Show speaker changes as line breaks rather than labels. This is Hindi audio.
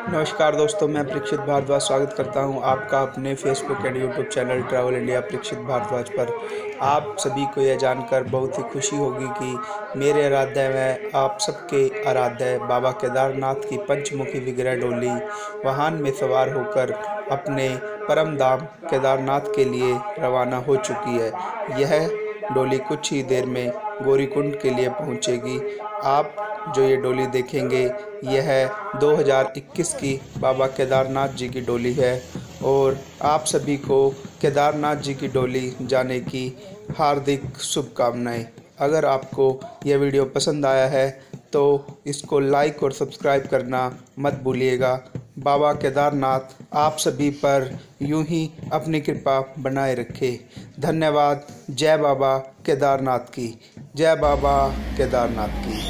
नमस्कार दोस्तों, मैं परीक्षित भारद्वाज स्वागत करता हूं आपका अपने Facebook and YouTube channel travel India Parikshit Bhardwaj पर। आप सभी को यह जानकर बहुत ही खुशी होगी कि मेरे आराध्य में आप सबके आराध्य बाबा केदारनाथ की पंचमुखी विग्रह डोली वाहन में सवार होकर अपने परम धाम केदारनाथ के लिए रवाना हो चुकी है। यह डोली कुछ ही देर में गौरीकुंड के लिए पहुंचेगी। आप जो ये डोली देखेंगे यह 2021 की बाबा केदारनाथ जी की डोली है और आप सभी को केदारनाथ जी की डोली जाने की हार्दिक शुभकामनाएं। अगर आपको यह वीडियो पसंद आया है तो इसको लाइक और सब्सक्राइब करना मत भूलिएगा। बाबा केदारनाथ आप सभी पर यूं ही अपनी कृपा बनाए रखे। धन्यवाद। जय बाबा केदारनाथ की। जय बाबा केदारनाथ की।